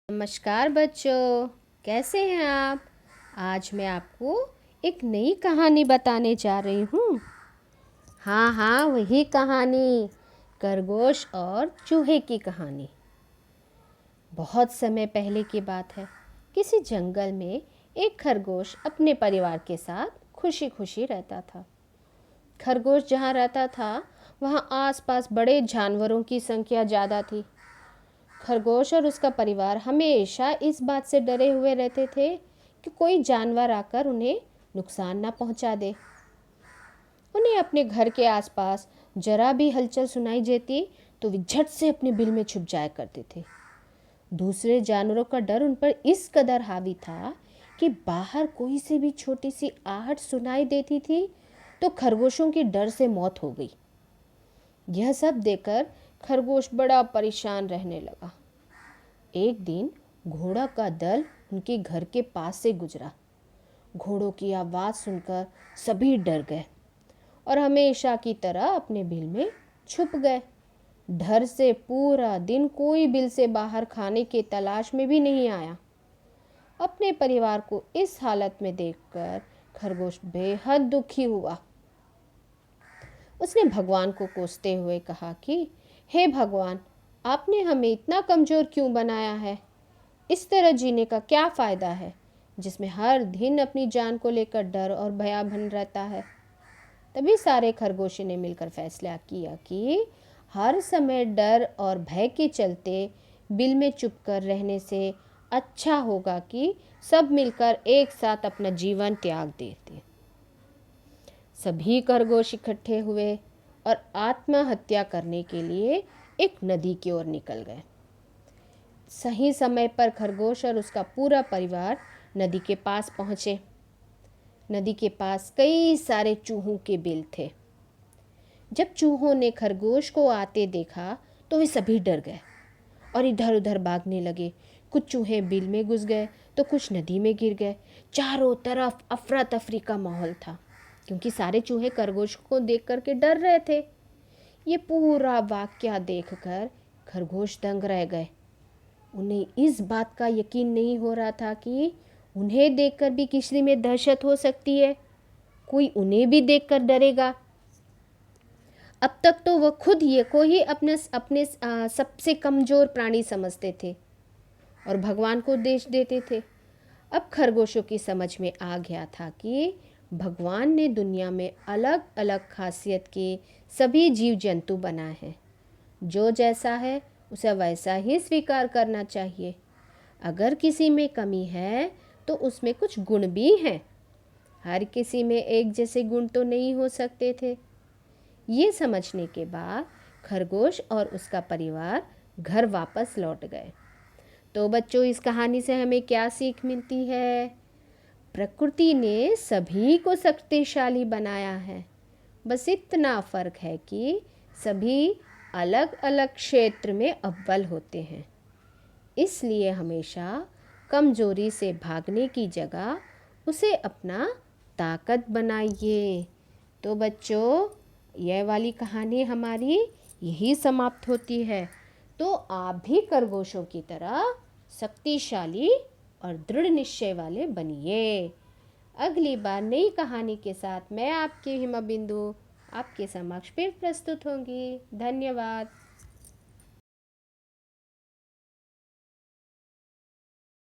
नमस्कार बच्चों, कैसे हैं आप। आज मैं आपको एक नई कहानी बताने जा रही हूँ। हाँ, वही कहानी, खरगोश और चूहे की कहानी। बहुत समय पहले की बात है। किसी जंगल में एक खरगोश अपने परिवार के साथ खुशी खुशी रहता था। खरगोश जहाँ रहता था वहाँ आसपास बड़े जानवरों की संख्या ज़्यादा थी। खरगोश और उसका परिवार हमेशा इस बात से डरे हुए रहते थे कि कोई जानवर आकर उन्हें नुकसान ना पहुंचा दे। उन्हें अपने घर के आसपास जरा भी हलचल सुनाई देती तो वे झट से अपने बिल में छुप जाया करते थे। दूसरे जानवरों का डर उन पर इस कदर हावी था कि बाहर कोई से भी छोटी सी आहट सुनाई देती थी तो खरगोशों की डर से मौत हो गई। यह सब देखकर खरगोश बड़ा परेशान रहने लगा। एक दिन घोड़ा का दल उनके घर के पास से गुजरा। घोड़ों की आवाज़ सुनकर सभी डर गए और हमेशा की तरह अपने बिल में छुप गए। डर से पूरा दिन कोई बिल से बाहर खाने की तलाश में भी नहीं आया। अपने परिवार को इस हालत में देखकर खरगोश बेहद दुखी हुआ। उसने भगवान को कोसते हुए कहा कि हे भगवान, आपने हमें इतना कमज़ोर क्यों बनाया है। इस तरह जीने का क्या फ़ायदा है जिसमें हर दिन अपनी जान को लेकर डर और भयाबन रहता है। तभी सारे खरगोशों ने मिलकर फैसला किया कि हर समय डर और भय के चलते बिल में चुपकर रहने से अच्छा होगा कि सब मिलकर एक साथ अपना जीवन त्याग देते। सभी खरगोश इकट्ठे हुए और आत्महत्या करने के लिए एक नदी की ओर निकल गए। सही समय पर खरगोश और उसका पूरा परिवार नदी के पास पहुंचे। नदी के पास कई सारे चूहों के बिल थे। जब चूहों ने खरगोश को आते देखा तो वे सभी डर गए और इधर उधर भागने लगे। कुछ चूहे बिल में घुस गए तो कुछ नदी में गिर गए। चारों तरफ अफरा तफरी का माहौल था क्योंकि सारे चूहे खरगोश को देख करके डर रहे थे। ये पूरा वाकया देखकर खरगोश दंग रह गए। उन्हें इस बात का यकीन नहीं हो रहा था कि उन्हें देखकर भी किसी में दहशत हो सकती है, कोई उन्हें भी देखकर डरेगा। अब तक तो वह खुद ये को ही अपने सबसे कमज़ोर प्राणी समझते थे और भगवान को दोष देते थे। अब खरगोशों की समझ में आ गया था कि भगवान ने दुनिया में अलग अलग खासियत के सभी जीव जंतु बनाए हैं। जो जैसा है उसे वैसा ही स्वीकार करना चाहिए। अगर किसी में कमी है तो उसमें कुछ गुण भी हैं। हर किसी में एक जैसे गुण तो नहीं हो सकते थे। ये समझने के बाद खरगोश और उसका परिवार घर वापस लौट गए। तो बच्चों, इस कहानी से हमें क्या सीख मिलती है। प्रकृति ने सभी को शक्तिशाली बनाया है, बस इतना फर्क है कि सभी अलग अलग क्षेत्र में अव्वल होते हैं। इसलिए हमेशा कमजोरी से भागने की जगह उसे अपना ताकत बनाइए। तो बच्चों, यह वाली कहानी हमारी यही समाप्त होती है। तो आप भी खरगोशों की तरह शक्तिशाली और दृढ़ निश्चय वाले बनिए। अगली बार नई कहानी के साथ मैं आपकी हिमा बिंदु आपके समक्ष फिर प्रस्तुत होंगी। धन्यवाद।